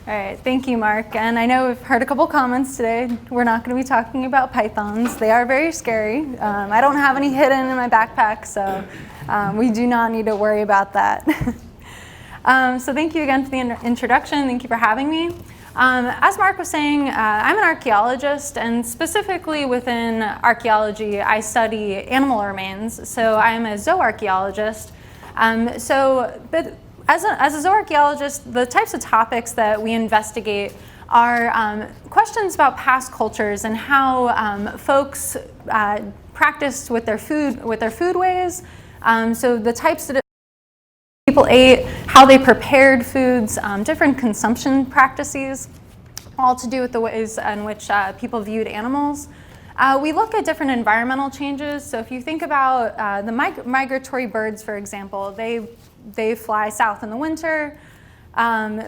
All right, thank you, Mark. And I know we've heard a couple comments today. We're not going to be talking about pythons. They are very scary. I don't have any hidden in my backpack, so we do not need to worry about that. So thank you again for the introduction. Thank you for having me. As Mark was saying, I'm an archaeologist, and specifically within archaeology, I study animal remains. So I'm a zooarchaeologist. But as a zooarchaeologist, the types of topics that we investigate are questions about past cultures and how folks practiced with their foodways. So the types that people ate, how they prepared foods, different consumption practices, all to do with the ways in which people viewed animals. We look at different environmental changes. So if you think about the migratory birds, for example, they fly south in the winter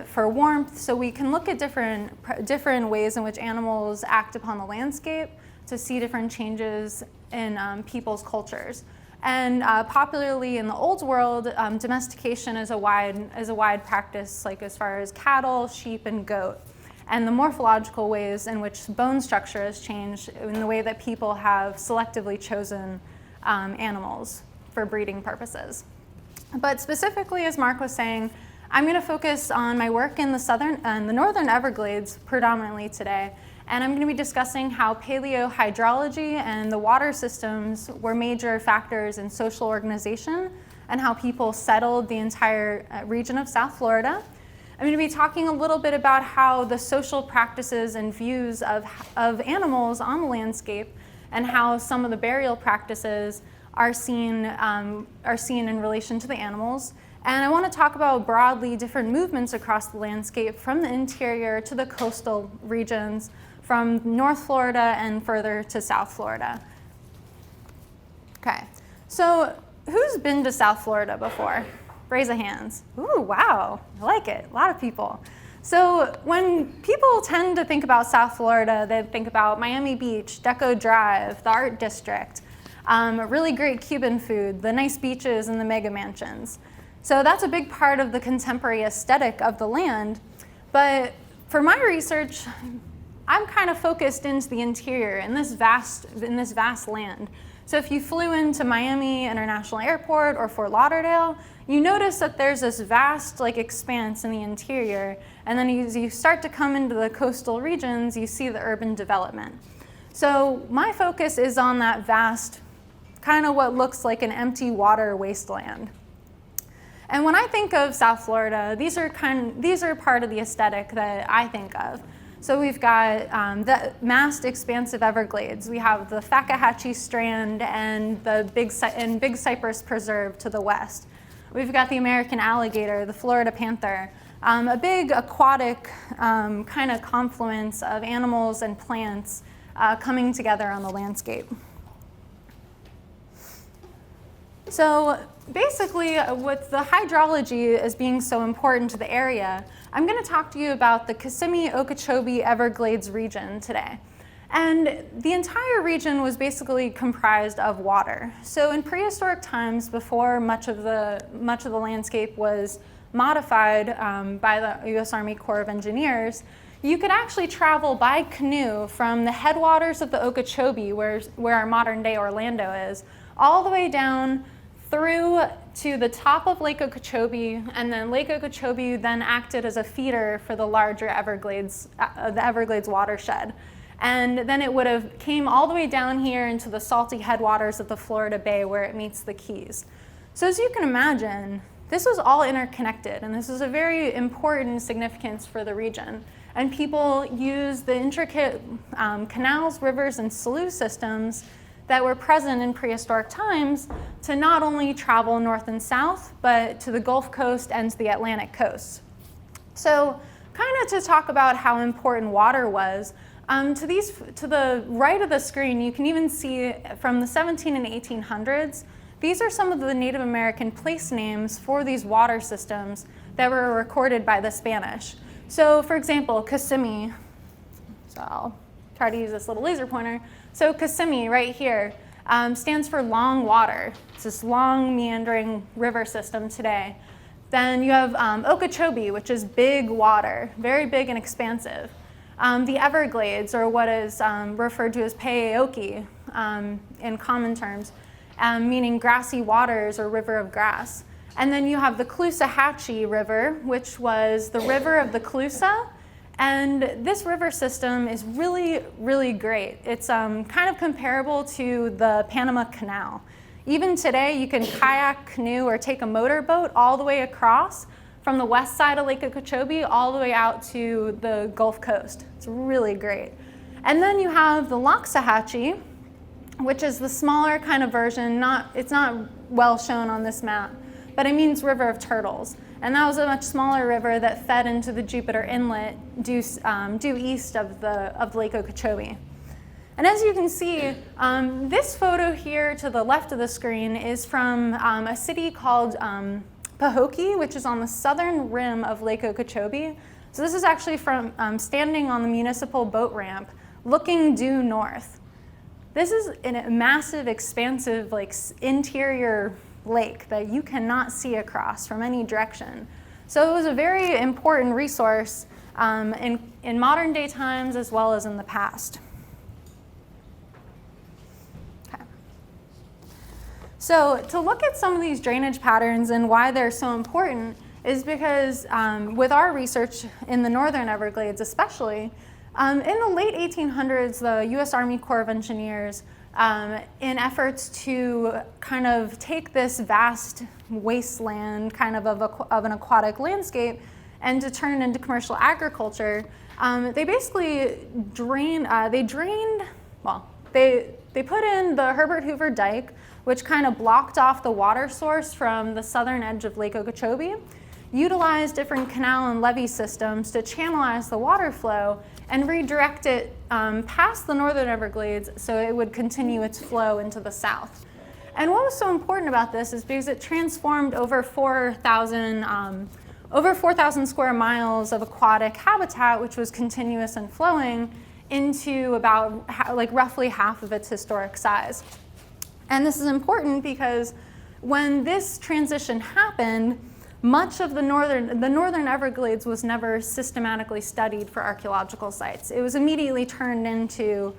for warmth. So we can look at different ways in which animals act upon the landscape to see different changes in people's cultures. And popularly in the old world, domestication is a wide practice, like as far as cattle, sheep, and goat. And the morphological ways in which bone structure has changed in the way that people have selectively chosen animals for breeding purposes. But specifically, as Mark was saying, I'm going to focus on my work in the northern Everglades predominantly today. And I'm going to be discussing how paleohydrology and the water systems were major factors in social organization and how people settled the entire region of South Florida. I'm going to be talking a little bit about how the social practices and views of animals on the landscape and how some of the burial practices are seen in relation to the animals. And I want to talk about broadly different movements across the landscape from the interior to the coastal regions, from North Florida and further to South Florida. Okay, so who's been to South Florida before? Raise of hands. Ooh, wow, I like it, a lot of people. So when people tend to think about South Florida, they think about Miami Beach, Deco Drive, the Art District, really great Cuban food, the nice beaches and the mega mansions. So that's a big part of the contemporary aesthetic of the land. But for my research, I'm kind of focused into the interior in this vast land. So if you flew into Miami International Airport or Fort Lauderdale, you notice that there's this vast expanse in the interior, and then as you start to come into the coastal regions, you see the urban development. So my focus is on that vast, kind of what looks like an empty water wasteland. And when I think of South Florida, these are part of the aesthetic that I think of. So we've got the massed expansive Everglades. We have the Fakahatchee Strand and the Big Cypress Preserve to the west. We've got the American alligator, the Florida panther, a big aquatic kind of confluence of animals and plants coming together on the landscape. So basically, with the hydrology as being so important to the area, I'm going to talk to you about the Kissimmee-Okeechobee Everglades region today. And the entire region was basically comprised of water. So in prehistoric times, before much of the landscape was modified by the U.S. Army Corps of Engineers, you could actually travel by canoe from the headwaters of the Okeechobee, where our modern-day Orlando is, all the way down through to the top of Lake Okeechobee, and then Lake Okeechobee then acted as a feeder for the larger Everglades, the Everglades watershed. And then it would have came all the way down here into the salty headwaters of the Florida Bay where it meets the Keys. So as you can imagine, this was all interconnected, and this is a very important significance for the region. And people used the intricate canals, rivers, and sluice systems that were present in prehistoric times to not only travel north and south, but to the Gulf Coast and to the Atlantic coast. So kind of to talk about how important water was, to the right of the screen, you can even see from the 17 and 1800s, these are some of the Native American place names for these water systems that were recorded by the Spanish. So for example, Kissimmee, so I'll try to use this little laser pointer. So Kissimmee right here stands for long water. It's this long meandering river system today. Then you have Okeechobee, which is big water, very big and expansive. The Everglades, or what is referred to as Peaoki in common terms, meaning grassy waters or river of grass. And then you have the Caloosahatchee River, which was the river of the Colusa. And this river system is really, really great. It's kind of comparable to the Panama Canal. Even today, you can kayak, canoe, or take a motorboat all the way across from the west side of Lake Okeechobee all the way out to the Gulf Coast. It's really great. And then you have the Loxahatchee, which is the smaller kind of version. It's not well shown on this map, but it means River of Turtles. And that was a much smaller river that fed into the Jupiter Inlet due east of Lake Okeechobee. And as you can see, this photo here to the left of the screen is from a city called Pahokee, which is on the southern rim of Lake Okeechobee. So this is actually from standing on the municipal boat ramp, looking due north. This is a massive, expansive, interior lake that you cannot see across from any direction. So it was a very important resource in modern day times as well as in the past. Okay. So to look at some of these drainage patterns and why they're so important is because with our research in the northern Everglades especially, in the late 1800s, the U.S. Army Corps of Engineers in efforts to kind of take this vast wasteland kind of an aquatic landscape and to turn it into commercial agriculture, they basically they put in the Herbert Hoover Dike, which kind of blocked off the water source from the southern edge of Lake Okeechobee, utilized different canal and levee systems to channelize the water flow and redirect it past the northern Everglades so it would continue its flow into the south. And what was so important about this is because it transformed over 4,000 square miles of aquatic habitat, which was continuous and flowing, into about roughly half of its historic size. And this is important because when this transition happened, much of the northern Everglades was never systematically studied for archaeological sites. It was immediately turned into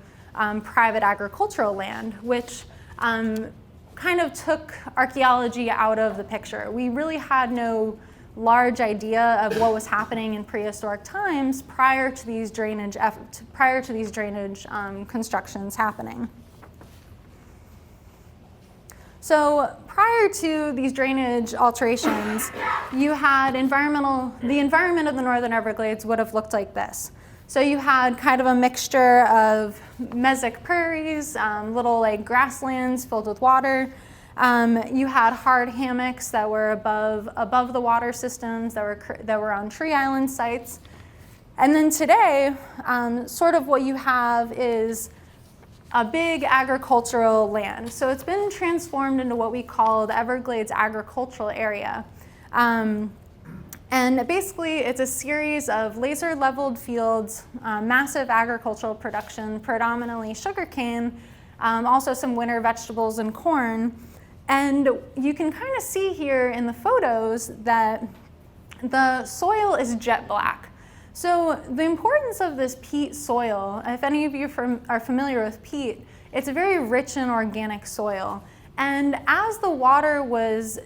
private agricultural land, which kind of took archaeology out of the picture. We really had no large idea of what was happening in prehistoric times prior to these drainage constructions happening. So prior to these drainage alterations, you had the environment of the northern Everglades would have looked like this. So you had kind of a mixture of mesic prairies, little grasslands filled with water. You had hard hammocks that were above the water systems that were on tree island sites. And then today, sort of what you have is a big agricultural land. So it's been transformed into what we call the Everglades agricultural area. And basically it's a series of laser leveled fields, massive agricultural production, predominantly sugarcane, also some winter vegetables and corn. And you can kind of see here in the photos that the soil is jet black. So the importance of this peat soil, if any of you are familiar with peat, it's a very rich and organic soil. And as the water was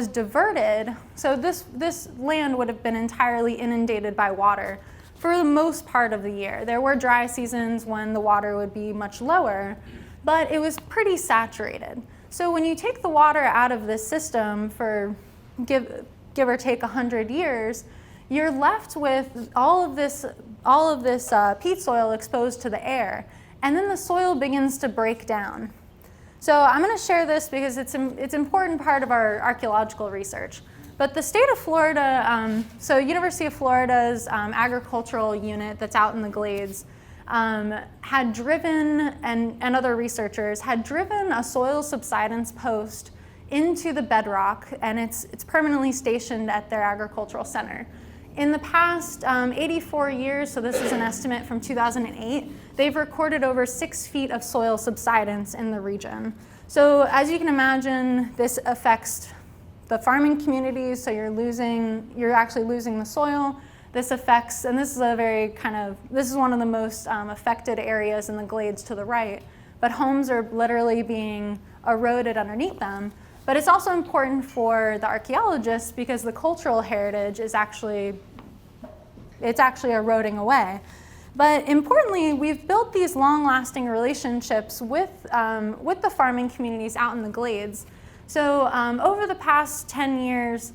diverted, so this land would have been entirely inundated by water for the most part of the year. There were dry seasons when the water would be much lower, but it was pretty saturated. So when you take the water out of this system for give or take 100 years, you're left with all of this peat soil exposed to the air, and then the soil begins to break down. So I'm going to share this because it's an important part of our archaeological research. But the state of Florida, so University of Florida's agricultural unit that's out in the Glades, had driven, and other researchers had driven a soil subsidence post into the bedrock, and it's permanently stationed at their agricultural center. In the past 84 years, so this is an estimate from 2008, they've recorded over 6 feet of soil subsidence in the region. So as you can imagine, this affects the farming communities, so you're actually losing the soil. This affects, and this is this is one of the most affected areas in the glades to the right, but homes are literally being eroded underneath them. But it's also important for the archaeologists because the cultural heritage is actually eroding away. But importantly, we've built these long-lasting relationships with the farming communities out in the glades. So over the past 10 years,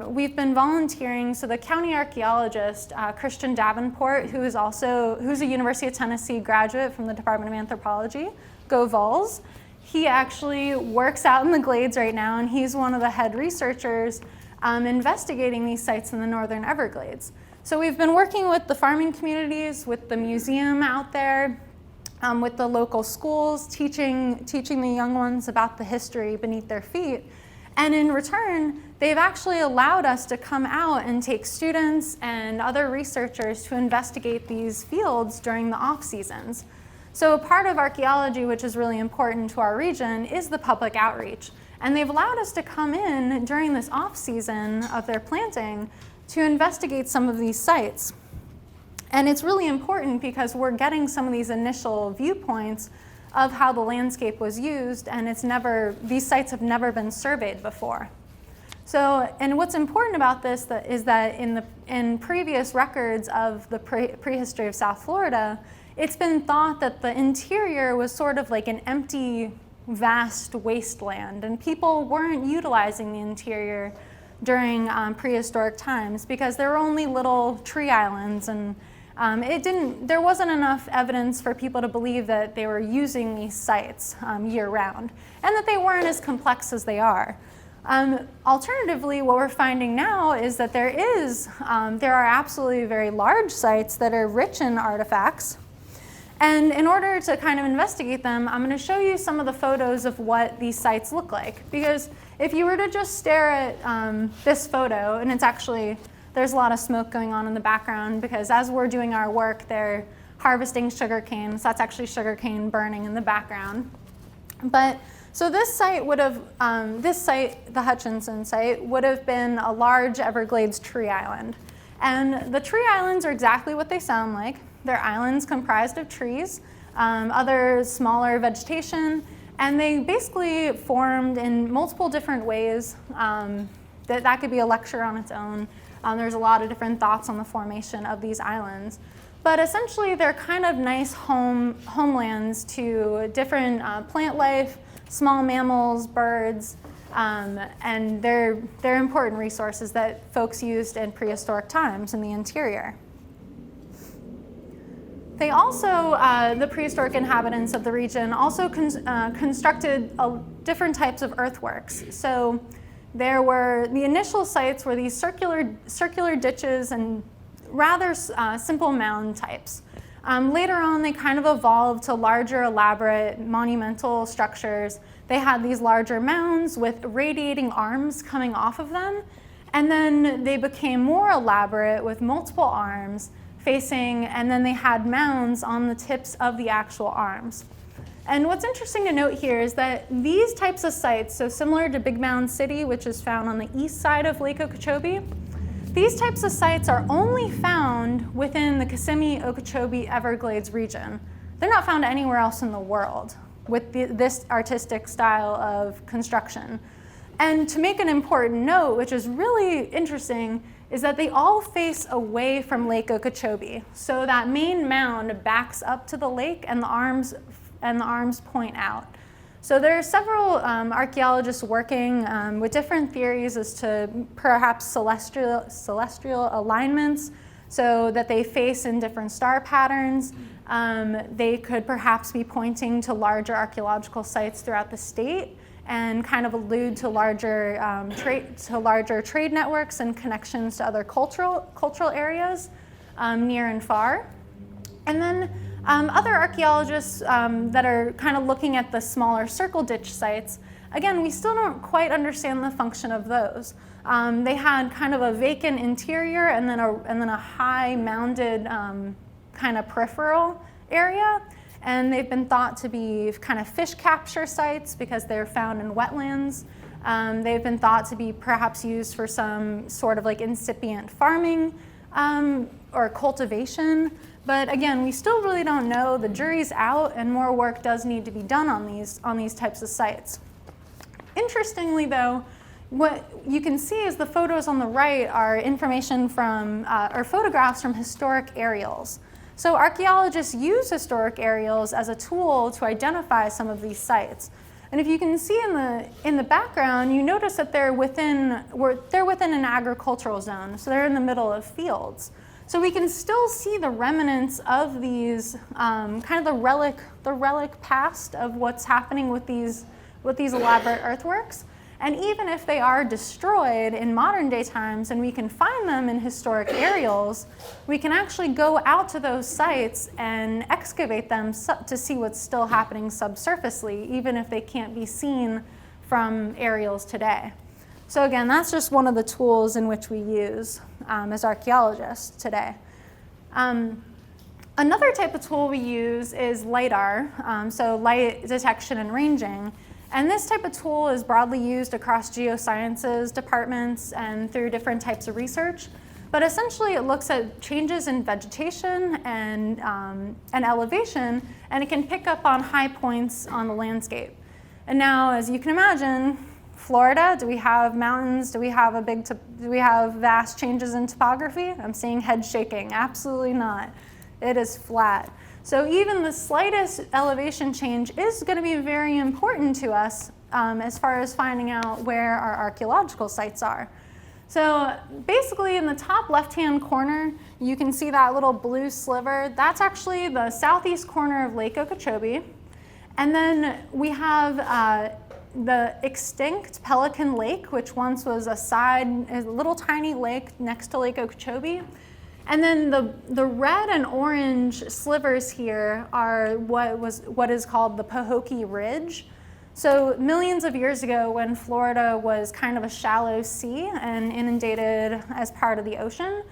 we've been volunteering. So the county archaeologist, Christian Davenport, who's a University of Tennessee graduate from the Department of Anthropology, go Vols. He actually works out in the glades right now, and he's one of the head researchers investigating these sites in the northern Everglades. So we've been working with the farming communities, with the museum out there, with the local schools, teaching the young ones about the history beneath their feet. And in return, they've actually allowed us to come out and take students and other researchers to investigate these fields during the off seasons. So a part of archaeology, which is really important to our region, is the public outreach. And they've allowed us to come in during this off season of their planting to investigate some of these sites. And it's really important because we're getting some of these initial viewpoints of how the landscape was used, and these sites have never been surveyed before. So, and what's important about this is that in previous records of the prehistory of South Florida, it's been thought that the interior was sort of like an empty, vast wasteland, and people weren't utilizing the interior during prehistoric times because there were only little tree islands, and there wasn't enough evidence for people to believe that they were using these sites year-round, and that they weren't as complex as they are. Alternatively, what we're finding now is that there are absolutely very large sites that are rich in artifacts. And in order to kind of investigate them, I'm going to show you some of the photos of what these sites look like. Because if you were to just stare at this photo, and there's a lot of smoke going on in the background because as we're doing our work, they're harvesting sugarcane. So that's actually sugarcane burning in the background. So this site the Hutchinson site, would have been a large Everglades tree island. And the tree islands are exactly what they sound like. They're islands comprised of trees, other smaller vegetation, and they basically formed in multiple different ways. That could be a lecture on its own. There's a lot of different thoughts on the formation of these islands. But essentially, they're kind of nice homelands to different plant life, small mammals, birds, and they're important resources that folks used in prehistoric times in the interior. They also, the prehistoric inhabitants of the region, also constructed different types of earthworks. So the initial sites were these circular ditches and rather simple mound types. Later on, they kind of evolved to larger, elaborate, monumental structures. They had these larger mounds with radiating arms coming off of them, and then they became more elaborate with multiple arms and then they had mounds on the tips of the actual arms. And what's interesting to note here is that these types of sites, so similar to Big Mound City, which is found on the east side of Lake Okeechobee, these types of sites are only found within the Kissimmee, Okeechobee, Everglades region. They're not found anywhere else in the world with this artistic style of construction. And to make an important note, which is really interesting, is that they all face away from Lake Okeechobee. So that main mound backs up to the lake and the arms point out. So there are several archaeologists working with different theories as to perhaps celestial alignments, so that they face in different star patterns. They could perhaps be pointing to larger archaeological sites throughout the state and kind of allude to larger trade networks and connections to other cultural areas near and far. And then other archaeologists that are kind of looking at the smaller circle ditch sites, again, we still don't quite understand the function of those. They had kind of a vacant interior and then a high mounded kind of peripheral area. And they've been thought to be kind of fish capture sites because they're found in wetlands. They've been thought to be perhaps used for some sort of like incipient farming or cultivation. But again, we still really don't know. The jury's out, and more work does need to be done on these types of sites. Interestingly, though, what you can see is the photos on the right are information from, or photographs from historic aerials. So archaeologists use historic aerials as a tool to identify some of these sites. And if you can see in the background, you notice that they're within an agricultural zone, so they're in the middle of fields. So we can still see the remnants of these, kind of the relic past of what's happening with these elaborate earthworks. And even if they are destroyed in modern day times and we can find them in historic aerials, we can actually go out to those sites and excavate them to see what's still happening subsurfacely, even if they can't be seen from aerials today. So again, that's just one of the tools in which we use as archaeologists today. Another type of tool we use is LiDAR, so light detection and ranging. And this type of tool is broadly used across geosciences departments and through different types of research. But essentially it looks at changes in vegetation and elevation, and it can pick up on high points on the landscape. And now, as you can imagine, Florida, do we have mountains? Do we have vast changes in topography? I'm seeing head shaking. Absolutely not. It is flat. So even the slightest elevation change is going to be very important to us as far as finding out where our archaeological sites are. So basically in the top left-hand corner, you can see that little blue sliver. That's actually the southeast corner of Lake Okeechobee. And then we have the extinct Pelican Lake, which once was a little tiny lake next to Lake Okeechobee. And then the red and orange slivers here are what is called the Pahokee Ridge. So millions of years ago, when Florida was kind of a shallow sea and inundated as part of the ocean,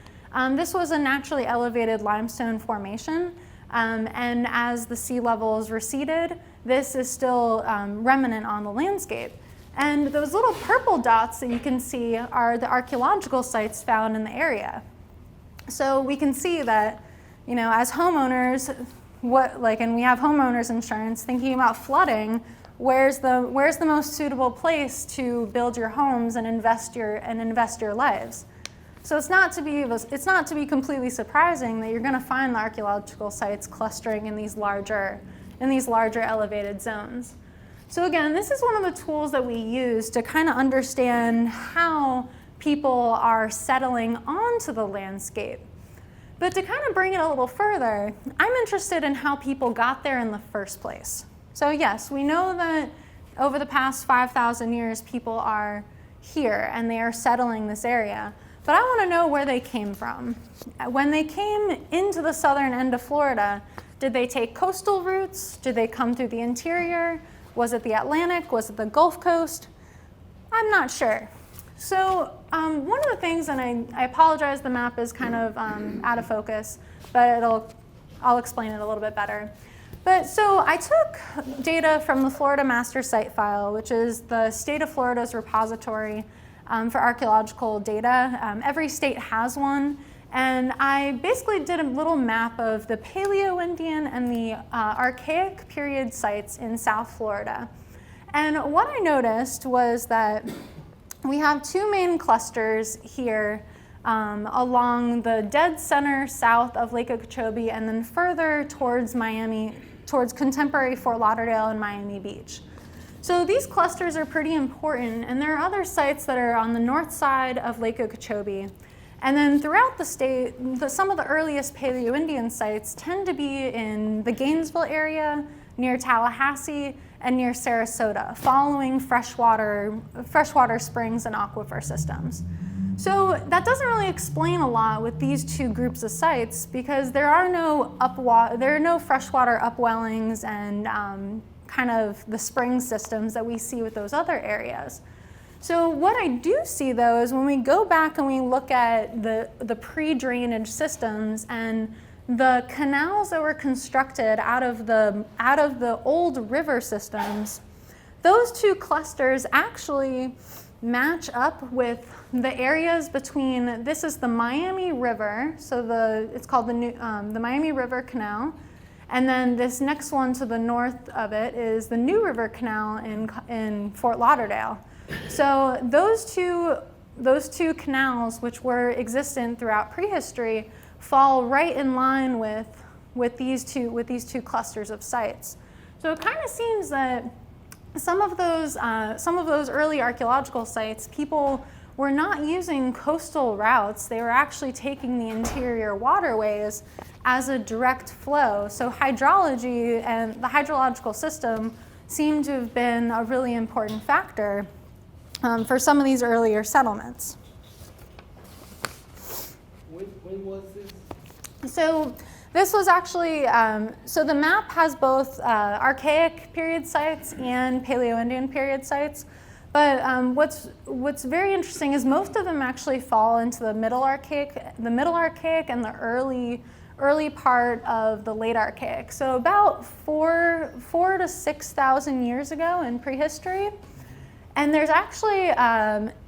this was a naturally elevated limestone formation. And as the sea levels receded, this is still remnant on the landscape. And those little purple dots that you can see are the archaeological sites found in the area. So we can see that, as homeowners, and we have homeowners insurance, thinking about flooding, where's the most suitable place to build your homes and invest your lives? So it's not to be completely surprising that you're going to find the archaeological sites clustering in these larger elevated zones. So again, this is one of the tools that we use to kind of understand how people are settling onto the landscape. But to kind of bring it a little further, I'm interested in how people got there in the first place. So yes, we know that over the past 5,000 years, people are here and they are settling this area. But I want to know where they came from. When they came into the southern end of Florida, did they take coastal routes? Did they come through the interior? Was it the Atlantic? Was it the Gulf Coast? I'm not sure. So one of the things, and I apologize, the map is kind of out of focus, but I'll explain it a little bit better. But so I took data from the Florida Master Site File, which is the state of Florida's repository for archaeological data. Every state has one. And I basically did a little map of the Paleo-Indian and the Archaic period sites in South Florida. And what I noticed was that we have two main clusters here along the dead center south of Lake Okeechobee and then further towards Miami, towards contemporary Fort Lauderdale and Miami Beach. So these clusters are pretty important, and there are other sites that are on the north side of Lake Okeechobee. And then throughout the state, some of the earliest Paleo-Indian sites tend to be in the Gainesville area, near Tallahassee, and near Sarasota, following freshwater springs and aquifer systems. So that doesn't really explain a lot with these two groups of sites because there are no freshwater upwellings and kind of the spring systems that we see with those other areas. So what I do see though is when we go back and we look at the pre-drainage systems and the canals that were constructed out of the old river systems, those two clusters actually match up with the areas between, this is the Miami River, so it's called the Miami River Canal, and then this next one to the north of it is the New River Canal in Fort Lauderdale. So those two canals, which were existent throughout prehistory, fall right in line with these two clusters of sites. So it kind of seems that some of those early archaeological sites, people were not using coastal routes. They were actually taking the interior waterways as a direct flow. So hydrology and the hydrological system seem to have been a really important factor for some of these earlier settlements. When was this? So this was actually, so the map has both Archaic period sites and Paleo-Indian period sites. But what's very interesting is most of them actually fall into the Middle Archaic and the early part of the Late Archaic. So about 4,000 to 6,000 years ago in prehistory. And there's actually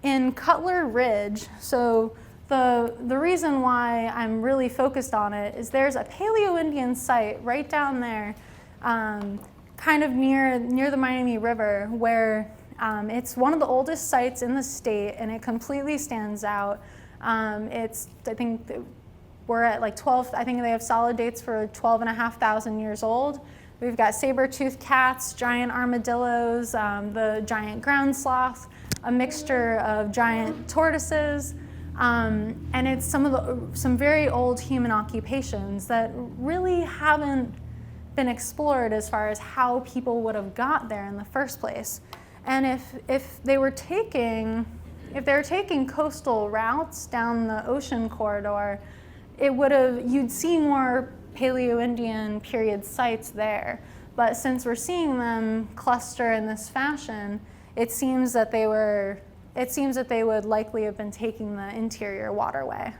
in Cutler Ridge, so the reason why I'm really focused on it is there's a Paleo-Indian site right down there, kind of near the Miami River, where it's one of the oldest sites in the state, and it completely stands out. I think we're at like 12, I think they have solid dates for 12,500 years old. We've got saber-toothed cats, giant armadillos, the giant ground sloth, a mixture of giant tortoises, and it's some very old human occupations that really haven't been explored as far as how people would have got there in the first place. And if they were taking coastal routes down the ocean corridor, you'd see more Paleo-Indian period sites there. But since we're seeing them cluster in this fashion, it seems that they would likely have been taking the interior waterway.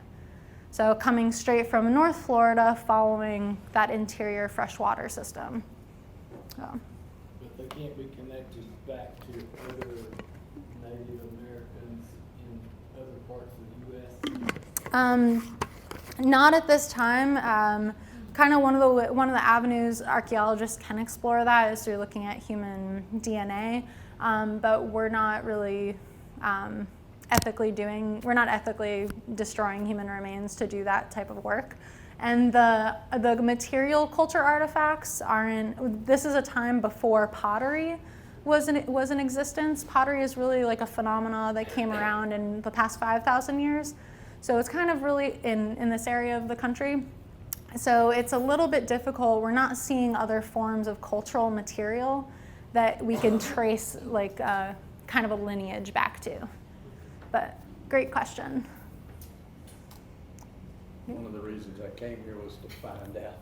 So coming straight from North Florida, following that interior freshwater system. So. But they can't be connected back to other Native Americans in other parts of the U.S.? Not at this time. Kind of one of the avenues archaeologists can explore that is through looking at human DNA, but we're not really we're not ethically destroying human remains to do that type of work. And the material culture artifacts this is a time before pottery was in existence. Pottery is really like a phenomena that came around in the past 5,000 years. So it's kind of really in this area of the country. So it's a little bit difficult. We're not seeing other forms of cultural material that we can trace like kind of a lineage back to. But great question. One of the reasons I came here was to find out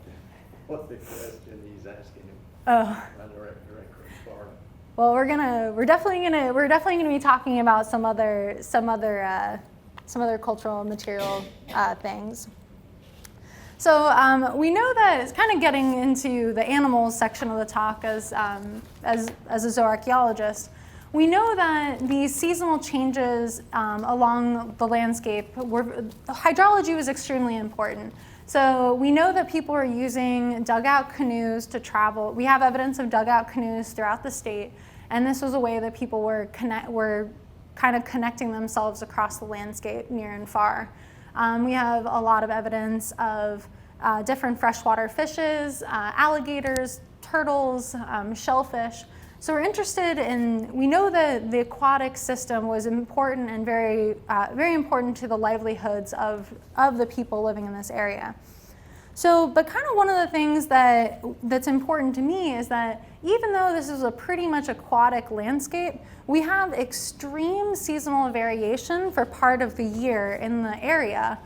what the question he's asking him. Oh. My director in Florida. Well, we're definitely gonna be talking about some other cultural material things. So we know that it's kind of getting into the animals section of the talk as a zooarchaeologist. We know that these seasonal changes along the landscape, hydrology was extremely important. So we know that people are using dugout canoes to travel. We have evidence of dugout canoes throughout the state, and this was a way that people were kind of connecting themselves across the landscape near and far. We have a lot of evidence of different freshwater fishes, alligators, turtles, shellfish. So we know that the aquatic system was important and very important to the livelihoods of the people living in this area. So, but kind of one of the things that's important to me is that even though this is a pretty much aquatic landscape, we have extreme seasonal variation for part of the year in the area.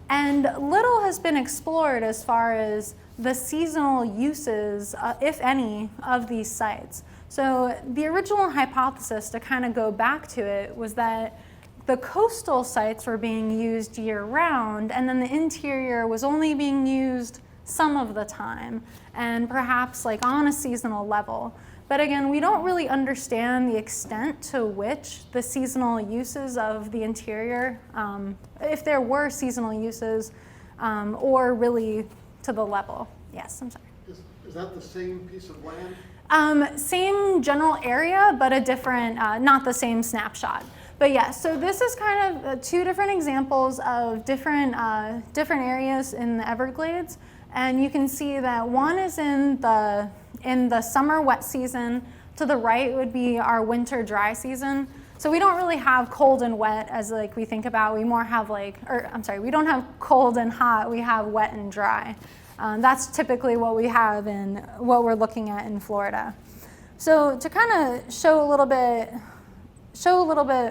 And little has been explored as far as the seasonal uses, if any, of these sites. So the original hypothesis, to kind of go back to it, was that the coastal sites were being used year-round, and then the interior was only being used some of the time, and perhaps like on a seasonal level. But again, we don't really understand the extent to which the seasonal uses of the interior, if there were seasonal uses, or really to the level. Yes, I'm sorry. Is that the same piece of land? Same general area, but a different, not the same snapshot. But yeah, so this is kind of two different examples of different areas in the Everglades. And you can see that one is in the summer wet season. To the right would be our winter dry season. So we don't really have cold and wet as like we think about. We more have we don't have cold and hot. We have wet and dry. That's typically what we have in what we're looking at in Florida. So to kind of show a little bit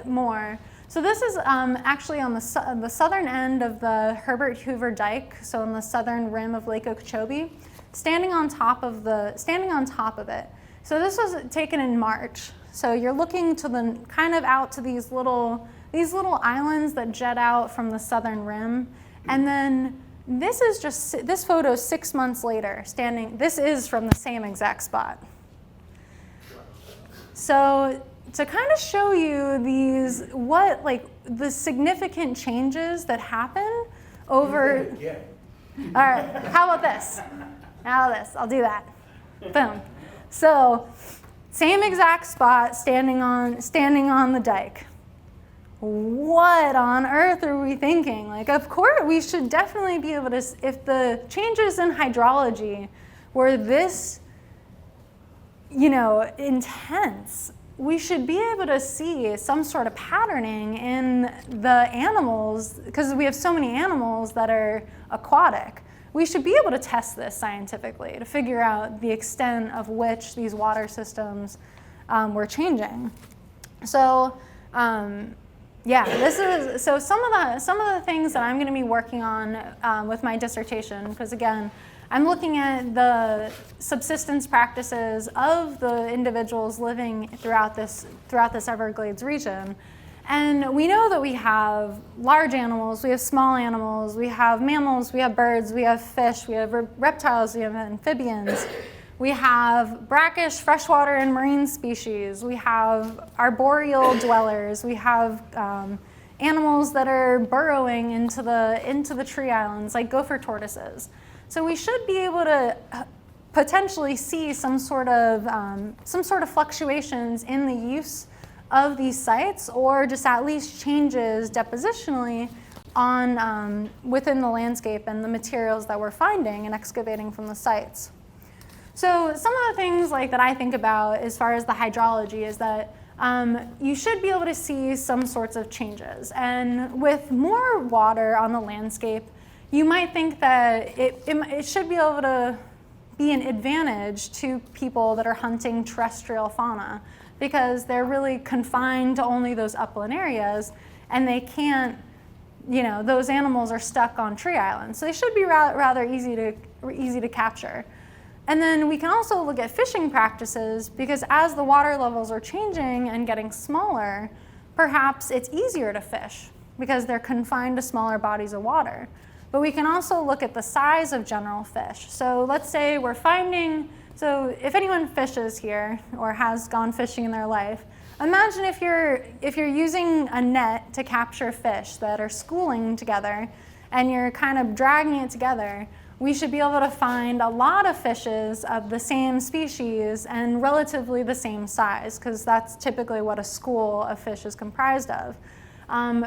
more. So this is actually on the southern end of the Herbert Hoover Dike, so on the southern rim of Lake Okeechobee, standing on top of it. So this was taken in March. So you're looking to the kind of out to these little islands that jet out from the southern rim, and then this photo is 6 months later. This is from the same exact spot. So to kind of show you the significant changes that happen over. Yeah. All right, how about this? I'll do that. Boom. So same exact spot, standing on the dike. What on earth are we thinking? Like, of course, we should definitely be able to, if the changes in hydrology were this, intense, we should be able to see some sort of patterning in the animals, because we have so many animals that are aquatic. We should be able to test this scientifically to figure out the extent of which these water systems were changing. So, so some of the things that I'm going to be working on with my dissertation, because again, I'm looking at the subsistence practices of the individuals living throughout this Everglades region. And we know that we have large animals, we have small animals, we have mammals, we have birds, we have fish, we have reptiles, we have amphibians, we have brackish freshwater and marine species, we have arboreal dwellers, we have animals that are burrowing into the tree islands, like gopher tortoises. So we should be able to potentially see some sort of fluctuations in the use of these sites, or just at least changes depositionally on within the landscape and the materials that we're finding and excavating from the sites. So some of the things that I think about as far as the hydrology is that you should be able to see some sorts of changes. And with more water on the landscape, you might think that it should be able to be an advantage to people that are hunting terrestrial fauna, because they're really confined to only those upland areas, and they can't, those animals are stuck on tree islands. So they should be rather easy to capture. And then we can also look at fishing practices, because as the water levels are changing and getting smaller, perhaps it's easier to fish because they're confined to smaller bodies of water. But we can also look at the size of general fish. So let's say we're finding, so if anyone fishes here or has gone fishing in their life, imagine if you're using a net to capture fish that are schooling together and you're kind of dragging it together. We should be able to find a lot of fishes of the same species and relatively the same size, because that's typically what a school of fish is comprised of.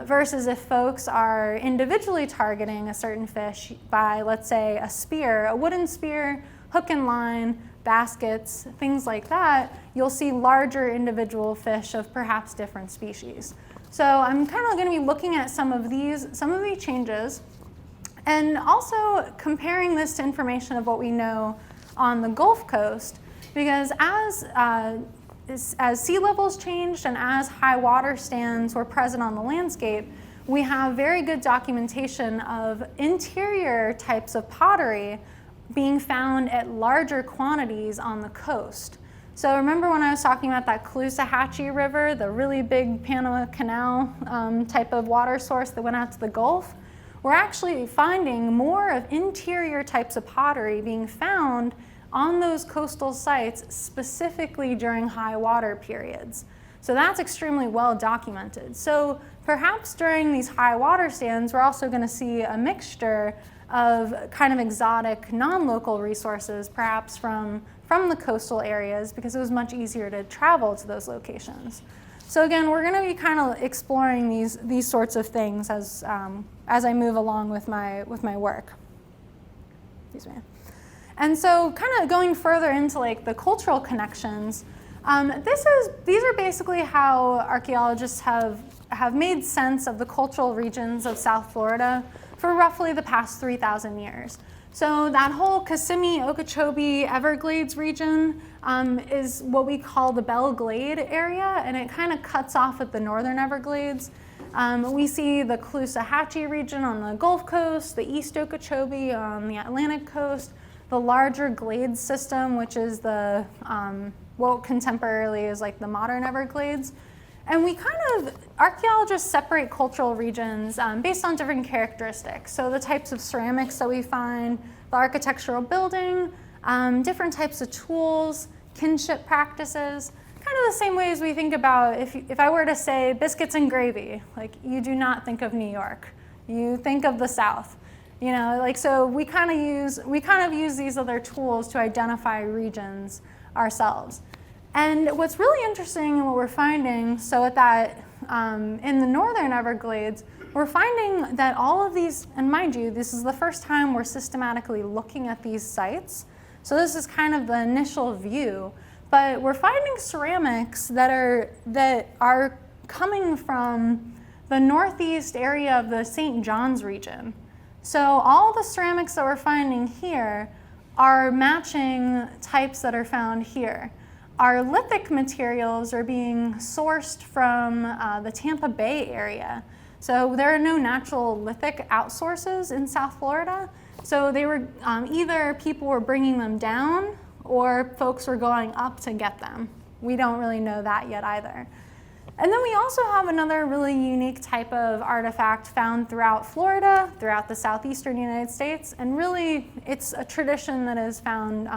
Versus if folks are individually targeting a certain fish by, let's say, a spear, a wooden spear, hook and line, baskets, things like that, you'll see larger individual fish of perhaps different species. So I'm kind of going to be looking at some of these changes, and also comparing this to information of what we know on the Gulf Coast, because as sea levels changed and as high water stands were present on the landscape, we have very good documentation of interior types of pottery being found at larger quantities on the coast. So remember when I was talking about that Caloosahatchee River, the really big Panama Canal type of water source that went out to the Gulf? We're actually finding more of interior types of pottery being found on those coastal sites, specifically during high water periods. So that's extremely well documented. So perhaps during these high water stands, we're also going to see a mixture of kind of exotic, non-local resources, perhaps from the coastal areas, because it was much easier to travel to those locations. So again, we're going to be kind of exploring these sorts of things as I move along with my work. Excuse me. And so kind of going further into like the cultural connections, these are basically how archaeologists have made sense of the cultural regions of South Florida for roughly the past 3,000 years. So that whole Kissimmee, Okeechobee, Everglades region is what we call the Belle Glade area, and it kind of cuts off at the northern Everglades. We see the Caloosahatchee region on the Gulf Coast, the East Okeechobee on the Atlantic coast, the larger Glades system, which is the what contemporarily is like the modern Everglades. And we archaeologists separate cultural regions based on different characteristics. So the types of ceramics that we find, the architectural building, different types of tools, kinship practices, kind of the same way as we think about if I were to say biscuits and gravy, like you do not think of New York, you think of the South. You know, like so we kind of use these other tools to identify regions ourselves. And what's really interesting and what we're finding, so at that, in the northern Everglades, we're finding that all of these, and mind you, this is the first time we're systematically looking at these sites. So this is kind of the initial view, but we're finding ceramics that are coming from the northeast area of the St. John's region. So all the ceramics that we're finding here are matching types that are found here. Our lithic materials are being sourced from the Tampa Bay area. So there are no natural lithic outsources in South Florida. So they were either people were bringing them down or folks were going up to get them. We don't really know that yet either. And then we also have another really unique type of artifact found throughout Florida, throughout the southeastern United States, and really it's a tradition that is found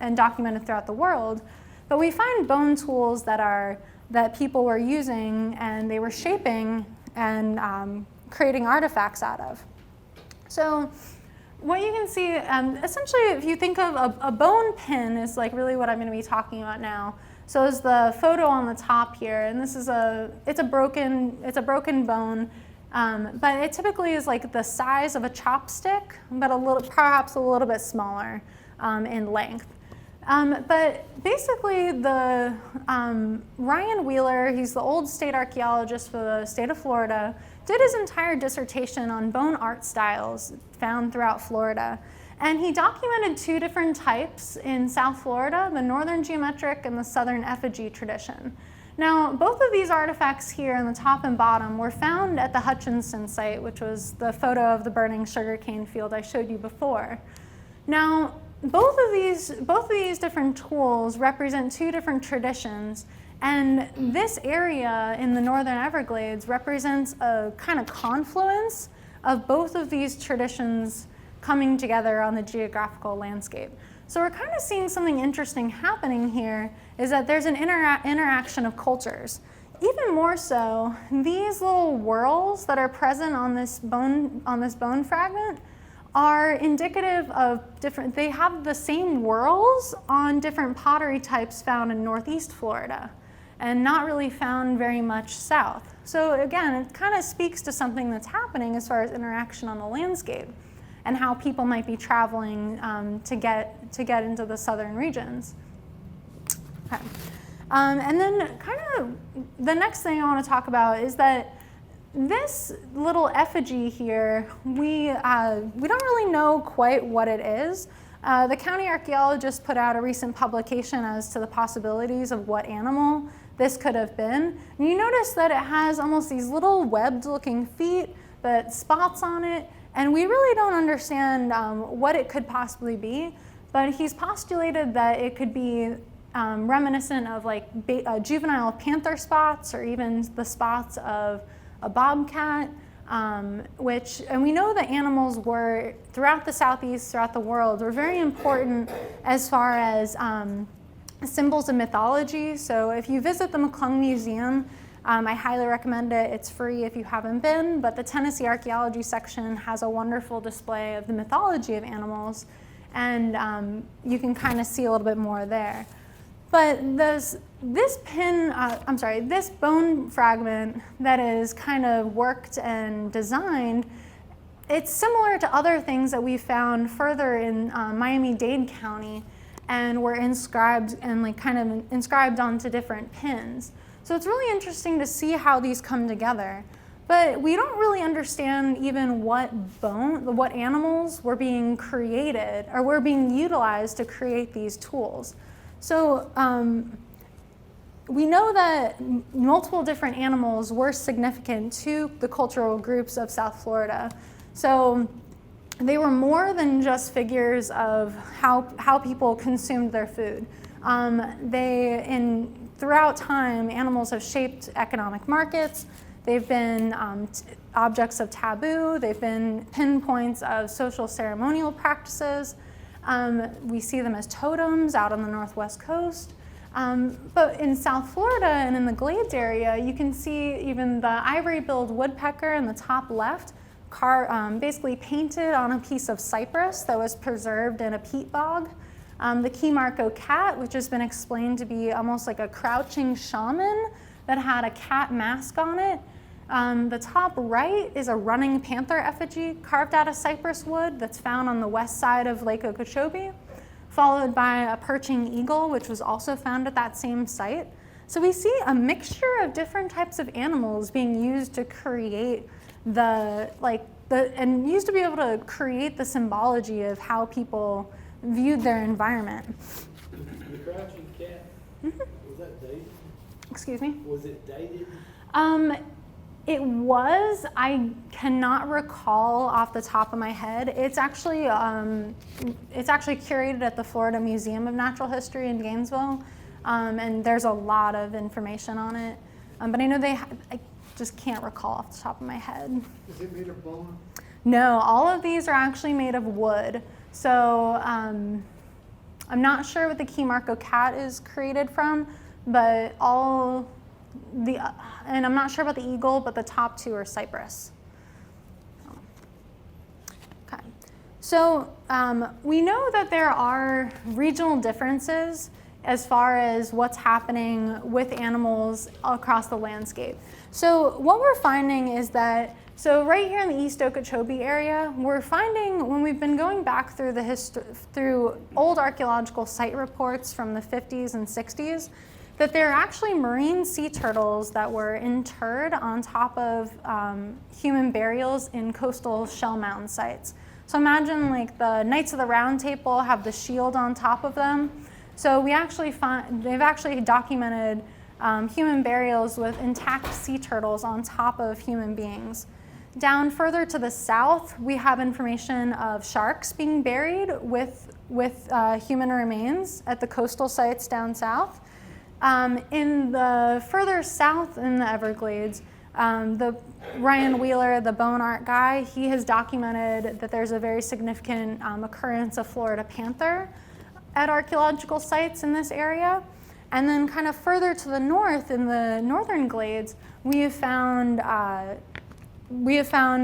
and documented throughout the world. But we find bone tools that people were using and they were shaping and creating artifacts out of. So what you can see, essentially if you think of a bone pin is like really what I'm going to be talking about now. So is the photo on the top here, and this is it's a broken bone, but it typically is like the size of a chopstick, but perhaps a little bit smaller in length. But basically the Ryan Wheeler, he's the old state archaeologist for the state of Florida, did his entire dissertation on bone art styles found throughout Florida. And he documented two different types in South Florida, the northern geometric and the southern effigy tradition. Now, both of these artifacts here in the top and bottom were found at the Hutchinson site, which was the photo of the burning sugarcane field I showed you before. Now, both of these different tools represent two different traditions, and this area in the northern Everglades represents a kind of confluence of both of these traditions coming together on the geographical landscape. So we're kind of seeing something interesting happening here, is that there's an interaction of cultures. Even more so, these little whorls that are present on this bone fragment are indicative of they have the same whorls on different pottery types found in Northeast Florida and not really found very much south. So again, it kind of speaks to something that's happening as far as interaction on the landscape and how people might be traveling to get into the southern regions. Okay. And then kind of the next thing I want to talk about is that this little effigy here, we don't really know quite what it is. The county archaeologist put out a recent publication as to the possibilities of what animal this could have been. And you notice that it has almost these little webbed looking feet, but spots on it, and we really don't understand what it could possibly be, but he's postulated that it could be reminiscent of like juvenile panther spots or even the spots of a bobcat. and we know that animals were, throughout the Southeast, throughout the world, were very important as far as symbols of mythology. So if you visit the McClung Museum, I highly recommend it. It's free if you haven't been, but the Tennessee archaeology section has a wonderful display of the mythology of animals, and you can kind of see a little bit more there. But this bone fragment that is kind of worked and designed, it's similar to other things that we found further in Miami-Dade County, and were inscribed and kind of inscribed onto different pins. So it's really interesting to see how these come together. But we don't really understand even what animals were being created or were being utilized to create these tools. So we know that multiple different animals were significant to the cultural groups of South Florida. So they were more than just figures of how people consumed their food. Throughout time, animals have shaped economic markets. They've been objects of taboo. They've been pinpoints of social ceremonial practices. We see them as totems out on the Northwest coast. But in South Florida and in the Glades area, you can see even the ivory-billed woodpecker in the top left, basically painted on a piece of cypress that was preserved in a peat bog. The Key Marco cat, which has been explained to be almost like a crouching shaman that had a cat mask on it. The top right is a running panther effigy carved out of cypress wood that's found on the west side of Lake Okeechobee, followed by a perching eagle, which was also found at that same site. So we see a mixture of different types of animals being used to create and used to be able to create the symbology of how people viewed their environment. The crouching cat, was that dated? Excuse me? Was it dated? It was. I cannot recall off the top of my head. It's actually curated at the Florida Museum of Natural History in Gainesville, and there's a lot of information on it. But I know I just can't recall off the top of my head. Is it made of bone? No, all of these are actually made of wood. So I'm not sure what the Key Marco cat is created from, but and I'm not sure about the eagle, but the top two are cypress. Okay. So we know that there are regional differences as far as what's happening with animals across the landscape. So what we're finding is that, so right here in the East Okeechobee area, we're finding, when we've been going back through through old archaeological site reports from the 50s and 60s, that there are actually marine sea turtles that were interred on top of human burials in coastal shell mound sites. So imagine like the Knights of the Round Table have the shield on top of them. So they've actually documented human burials with intact sea turtles on top of human beings. Down further to the south, we have information of sharks being buried with human remains at the coastal sites down south. In the further south in the Everglades, the Ryan Wheeler, the bone art guy, he has documented that there's a very significant occurrence of Florida panther at archaeological sites in this area. And then kind of further to the north in the northern glades, we have found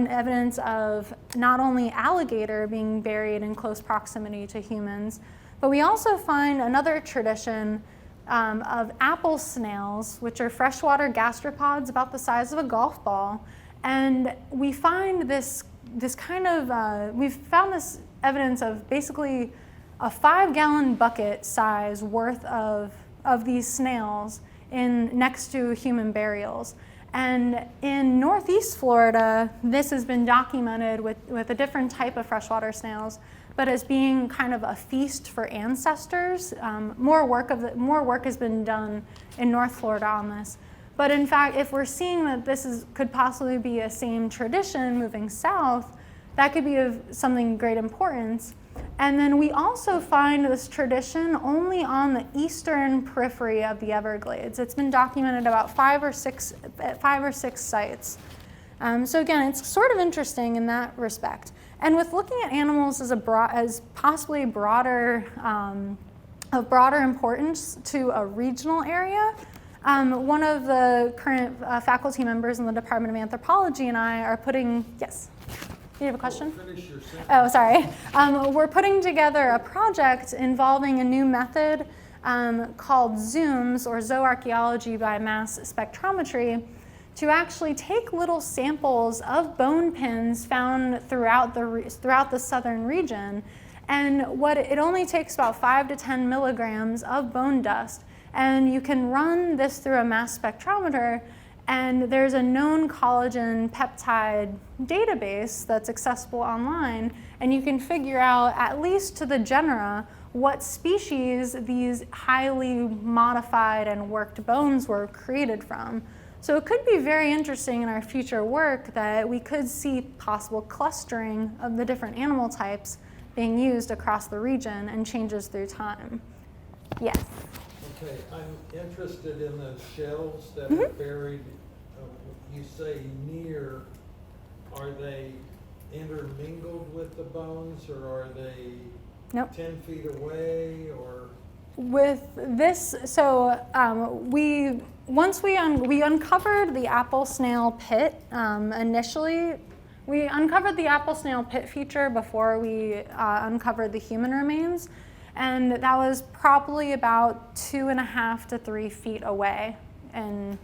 evidence of not only alligator being buried in close proximity to humans, but we also find another tradition of apple snails, which are freshwater gastropods about the size of a golf ball. And we find we've found this evidence of basically a 5-gallon bucket size worth of these snails next to human burials. And in Northeast Florida, this has been documented with a different type of freshwater snails, but as being kind of a feast for ancestors. More work has been done in North Florida on this. But in fact, if we're seeing that this could possibly be a same tradition moving south, that could be of something great importance. And then we also find this tradition only on the eastern periphery of the Everglades. It's been documented about 5 or 6 sites. So again, it's sort of interesting in that respect. And with looking at animals as possibly broader, of broader importance to a regional area, one of the current faculty members in the Department of Anthropology and I are putting, yes? You have a question? Finish your sentence. Oh, sorry. We're putting together a project involving a new method called zooms, or zooarchaeology by mass spectrometry, to actually take little samples of bone pins found throughout the southern region. And it only takes about 5 to 10 milligrams of bone dust. And you can run this through a mass spectrometer, and there's a known collagen peptide database that's accessible online, and you can figure out, at least to the genera, what species these highly modified and worked bones were created from. So it could be very interesting in our future work that we could see possible clustering of the different animal types being used across the region and changes through time. Yes? Okay, I'm interested in the shells that are buried, you say near, are they intermingled with the bones, or are they Nope. 10 feet away, or? With this, so we uncovered the apple snail pit initially. We uncovered the apple snail pit feature before we uncovered the human remains, and that was probably about 2.5 to 3 feet away in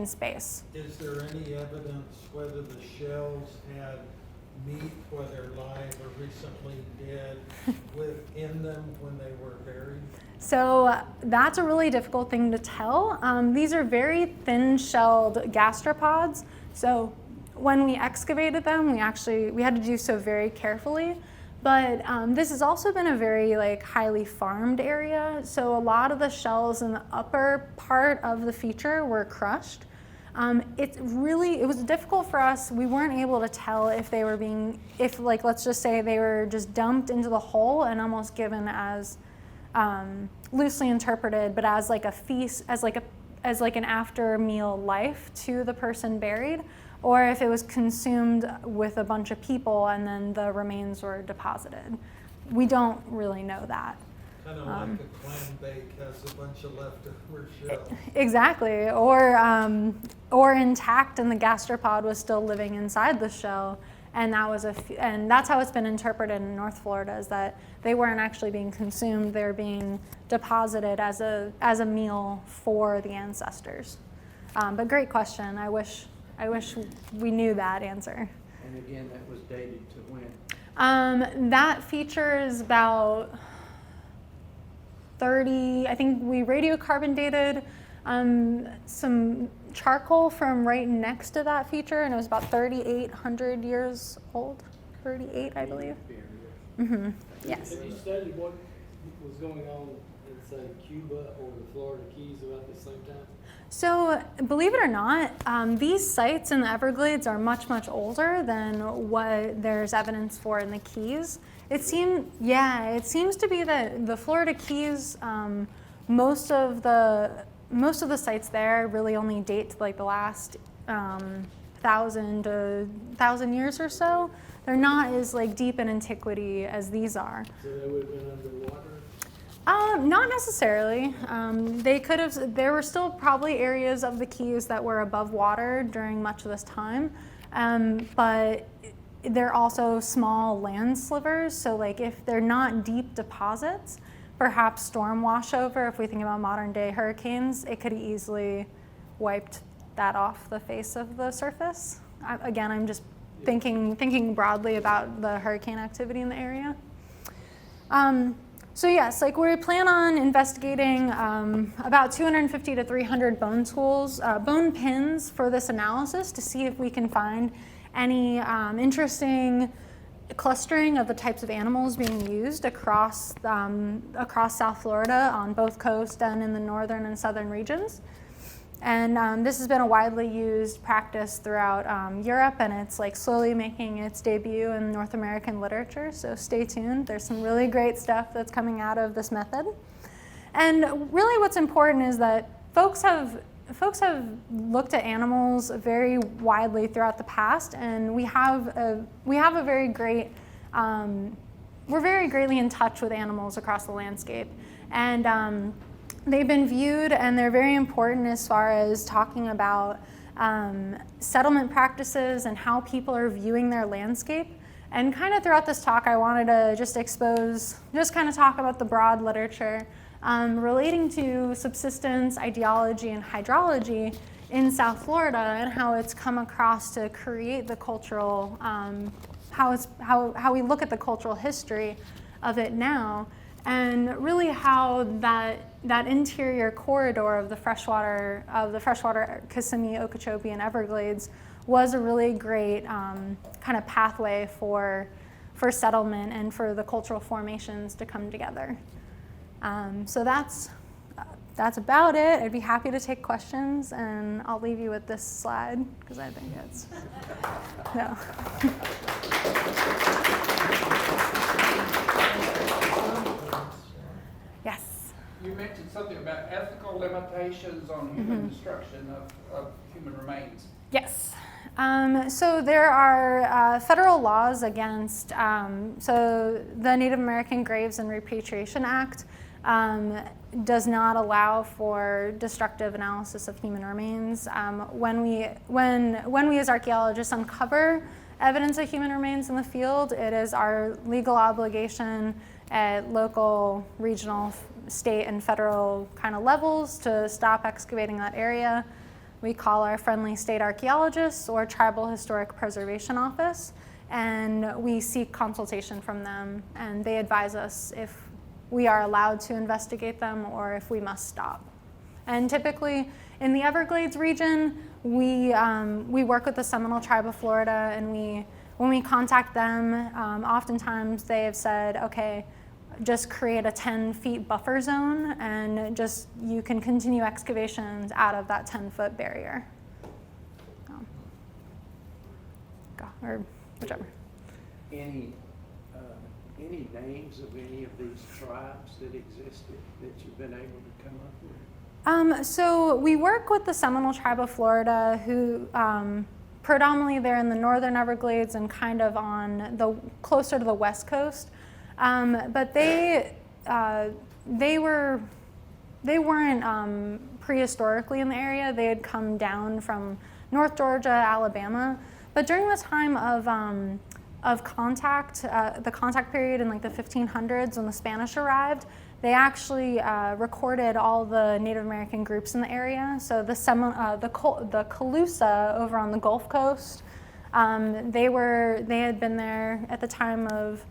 space. Is there any evidence whether the shells had meat, whether live or recently dead, within them when they were buried? So that's a really difficult thing to tell. These are very thin-shelled gastropods. So when we excavated them, we had to do so very carefully. But this has also been a very highly farmed area. So a lot of the shells in the upper part of the feature were crushed. It was difficult for us. We weren't able to tell if they were let's just say they were just dumped into the hole and almost given as loosely interpreted, but as a feast, as an after meal life to the person buried, or if it was consumed with a bunch of people and then the remains were deposited. We don't really know that. Kind of like a clam bake has a bunch of leftover shells. Exactly, or intact and the gastropod was still living inside the shell, and that's how it's been interpreted in North Florida, is that they weren't actually being consumed; they were being deposited as a meal for the ancestors. But great question. I wish we knew that answer. And again, that was dated to when? That feature is about 30, I think we radiocarbon dated some charcoal from right next to that feature, and it was about 3,800 years old. 38, I believe. Mm-hmm. Yes. Have you studied what was going on in, say, Cuba or the Florida Keys about the same time? So, believe it or not, these sites in the Everglades are much, much older than what there's evidence for in the Keys. It seems to be that the Florida Keys, most of the sites there really only date to the last 1,000 years or so. They're not as deep in antiquity as these are. So they would have been underwater? Not necessarily. There were still probably areas of the Keys that were above water during much of this time, but they're also small land slivers. So if they're not deep deposits, perhaps storm washover, if we think about modern day hurricanes, it could easily wiped that off the face of the surface. I'm just thinking broadly about the hurricane activity in the area. So yes, we plan on investigating about 250 to 300 bone pins for this analysis to see if we can find any interesting clustering of the types of animals being used across South Florida on both coasts and in the northern and southern regions. And this has been a widely used practice throughout Europe, and it's slowly making its debut in North American literature, so stay tuned. There's some really great stuff that's coming out of this method. And really what's important is that folks have folks have looked at animals very widely throughout the past, and we have a very great, we're very greatly in touch with animals across the landscape. And they've been viewed, and they're very important as far as talking about settlement practices and how people are viewing their landscape. And kind of throughout this talk, I wanted to just kind of talk about the broad literature relating to subsistence, ideology, and hydrology in South Florida, and how it's come across to create the cultural, how we look at the cultural history of it now, and really how that interior corridor of the freshwater Kissimmee, Okeechobee, and Everglades was a really great kind of pathway for settlement and for the cultural formations to come together. So that's about it. I'd be happy to take questions, and I'll leave you with this slide because I think it's no. Yes. You mentioned something about ethical limitations on human destruction of human remains. Yes. So there are federal laws against, so the Native American Graves and Repatriation Act does not allow for destructive analysis of human remains. When we as archaeologists uncover evidence of human remains in the field, it is our legal obligation at local, regional, state, and federal kind of levels to stop excavating that area. We call our friendly state archaeologists or Tribal Historic Preservation Office, and we seek consultation from them, and they advise us if we are allowed to investigate them or if we must stop. And typically in the Everglades region, we work with the Seminole tribe of Florida, and when we contact them, oftentimes they have said, okay, just create a 10-foot buffer zone, and just you can continue excavations out of that 10-foot barrier. Or whichever. Any names of any of these tribes that existed that you've been able to come up with? So we work with the Seminole tribe of Florida, who predominantly they're in the northern Everglades and kind of on the closer to the west coast. But they weren't prehistorically in the area. They had come down from North Georgia, Alabama. But during the time of contact, the contact period in like the 1500s when the Spanish arrived, they actually recorded all the Native American groups in the area. So the Calusa over on the Gulf Coast, they had been there at the time of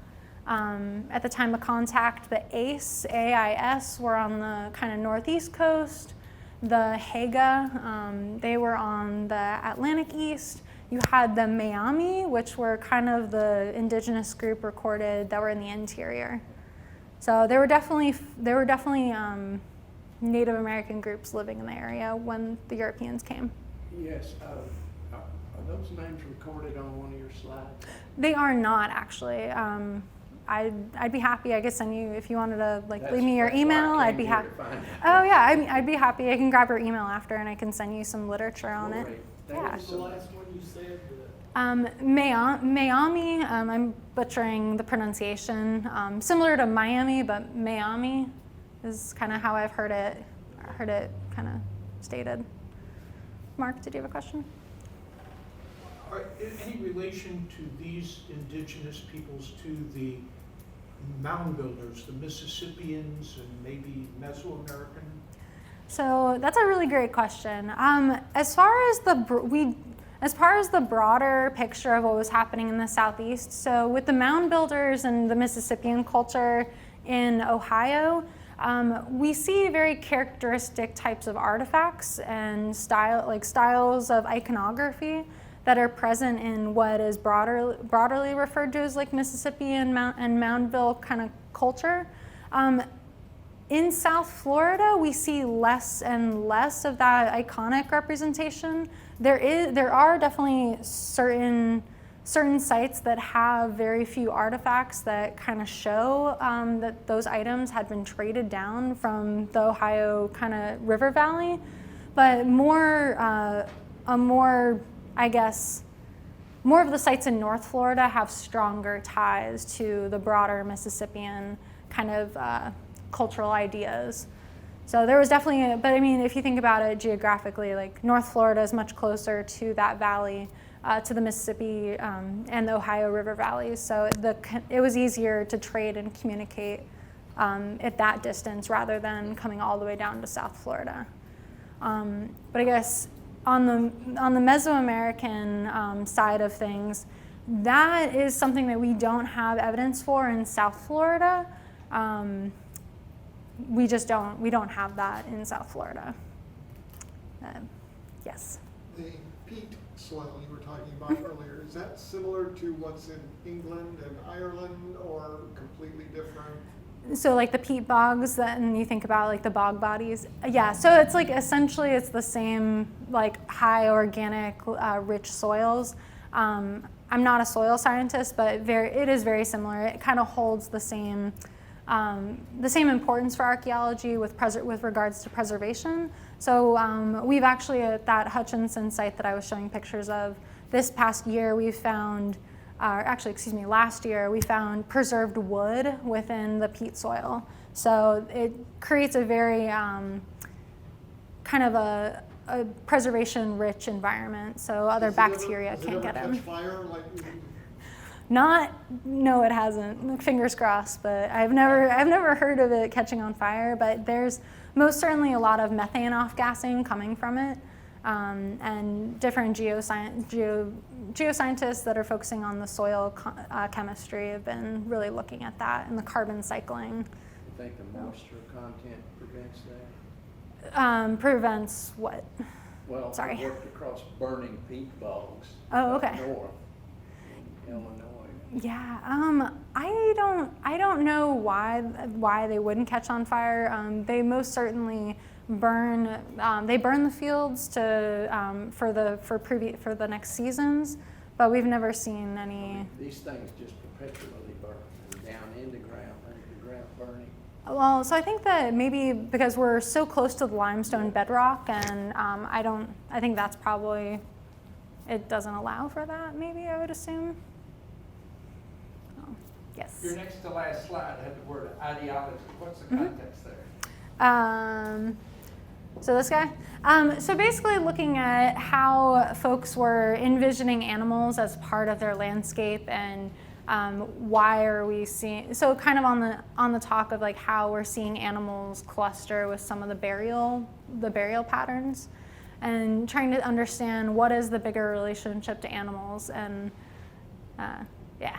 contact. The AIS were on the kind of northeast coast. The Haga, they were on the Atlantic east. You had the Miami, which were kind of the indigenous group recorded that were in the interior. So there were definitely Native American groups living in the area when the Europeans came. Yes. Are those names recorded on one of your slides? They are not, actually. I'd be happy. I could send you, if you wanted to leave me your email. I'd be happy. Oh yeah, I'd be happy. I can grab your email after, and I can send you some literature on it. What Yeah. was the last one you said? Miami. I'm butchering the pronunciation. Similar to Miami, but Miami is kind of how I've heard it kind of stated. Mark, did you have a question? Any relation to these indigenous peoples to the mound builders, the Mississippians and maybe Mesoamerican? So that's a really great question. As far as the broader picture of what was happening in the Southeast, so with the mound builders and the Mississippian culture in Ohio, we see very characteristic types of artifacts and styles of iconography that are present in what is broadly referred to as like Mississippi and Moundville kind of culture. In South Florida, we see less and less of that iconic representation. There are definitely certain sites that have very few artifacts that kind of show that those items had been traded down from the Ohio kind of river valley. but more, I guess, more of the sites in North Florida have stronger ties to the broader Mississippian kind of cultural ideas. So there was definitely, but I mean, if you think about it geographically, like North Florida is much closer to that valley, to the Mississippi and the Ohio River valleys. So it was easier to trade and communicate at that distance rather than coming all the way down to South Florida. But I guess on the Mesoamerican side of things, that is something that we don't have evidence for in South Florida. We don't have that in South Florida. Yes. The peat soil you were talking about earlier, is that similar to what's in England and Ireland, or completely different? So like the peat bogs, and you think about like the bog bodies. Yeah, so it's like essentially it's the same like high organic, rich soils. I'm not a soil scientist, but it is very similar. It kind of holds the same importance for archaeology with regards to preservation. So we've actually, at that Hutchinson site that I was showing pictures of, this past year we found, last year we found preserved wood within the peat soil. So it creates a very kind of a preservation-rich environment, so other bacteria can't get in. Does it ever catch fire like? No, it hasn't. Fingers crossed, but I've never heard of it catching on fire. But there's most certainly a lot of methane off-gassing coming from it, and different geoscientists that are focusing on the soil chemistry have been really looking at that and the carbon cycling. You think the moisture content prevents that? Prevents what? Well, Sorry. I worked across burning peat bogs. Oh, okay. Up north in Illinois. Yeah, I don't know why they wouldn't catch on fire. They most certainly burn. They burn the fields for the next seasons, but we've never seen any. These things just perpetually burn down in the ground, under the ground burning. Well, so I think that maybe because we're so close to the limestone bedrock, and I think that's probably, it doesn't allow for that. Maybe I would assume. Yes. Your next to last slide had the word ideology. What's the context there? So this guy? So basically looking at how folks were envisioning animals as part of their landscape, and why are we seeing, so kind of on the talk of like how we're seeing animals cluster with some of the burial patterns, and trying to understand what is the bigger relationship to animals, and yeah.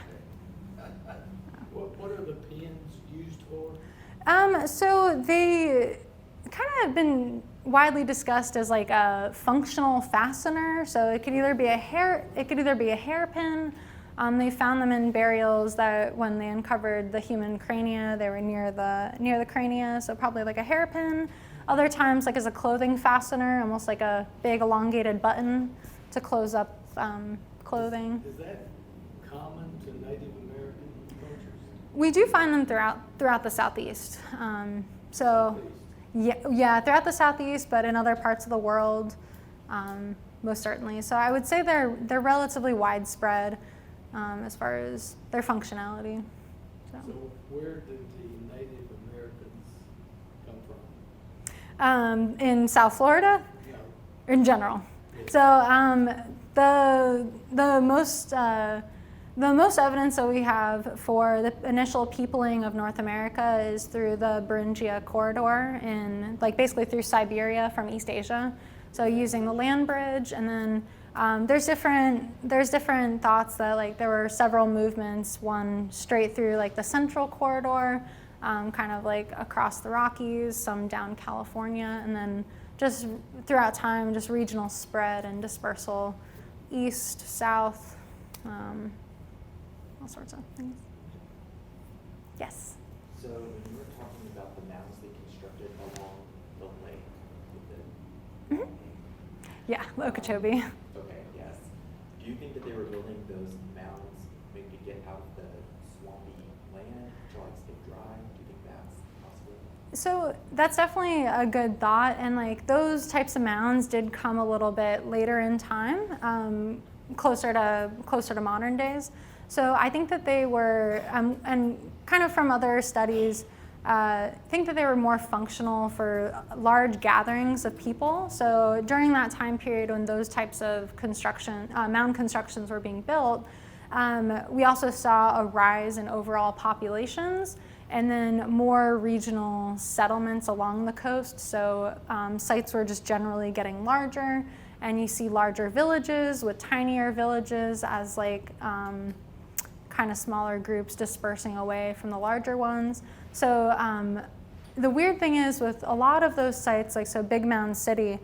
What are the pins used for? So they kind of have been widely discussed as like a functional fastener. So it could either be a hairpin. They found them in burials that when they uncovered the human crania, they were near the crania, so probably like a hairpin. Other times like as a clothing fastener, almost like a big elongated button to close up clothing. Is that common to Native American cultures? We do find them throughout the Southeast. Yeah, throughout the Southeast, but in other parts of the world, most certainly. So I would say they're relatively widespread as far as their functionality. So where did the Native Americans come from? In South Florida, No. in general. So the most evidence that we have for the initial peopling of North America is through the Beringia corridor, basically through Siberia from East Asia. So using the land bridge, and then there's different thoughts that like there were several movements, one straight through like the central corridor, kind of like across the Rockies, some down California, and then just throughout time, just regional spread and dispersal, east, south. All sorts of things. Yes. So when you were talking about the mounds they constructed along the lake with the Yeah, Okeechobee. Okay, yes. Do you think that they were building those mounds maybe to get out of the swampy land to like stay dry? Do you think that's possible? So that's definitely a good thought, and like those types of mounds did come a little bit later in time, closer to modern days. So I think that they were, and kind of from other studies, think that they were more functional for large gatherings of people. So during that time period when those types of mound constructions were being built, we also saw a rise in overall populations, and then more regional settlements along the coast. So sites were just generally getting larger, and you see larger villages with tinier villages as like kind of smaller groups dispersing away from the larger ones. So the weird thing is with a lot of those sites, like so Big Mound City,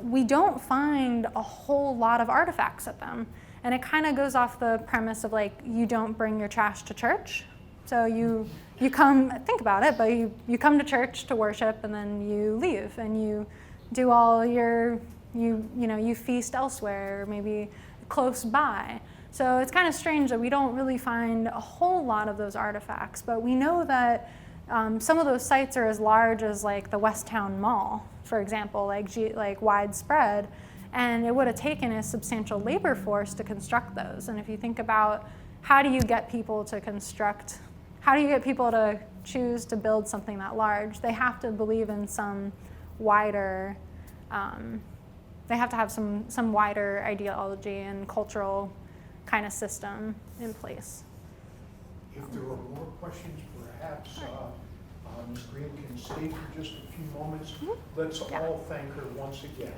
we don't find a whole lot of artifacts at them. And it kind of goes off the premise of like, you don't bring your trash to church. So you come, think about it, but you come to church to worship, and then you leave and you do all your, you feast elsewhere, or maybe close by. So it's kind of strange that we don't really find a whole lot of those artifacts, but we know that some of those sites are as large as like the Westtown Mall, for example, like widespread, and it would have taken a substantial labor force to construct those. And if you think about how do you get people to choose to build something that large, they have to believe in some wider, they have to have some wider ideology and cultural kind of system in place. If there are more questions, perhaps Ms. Green can stay for just a few moments. Let's all thank her once again.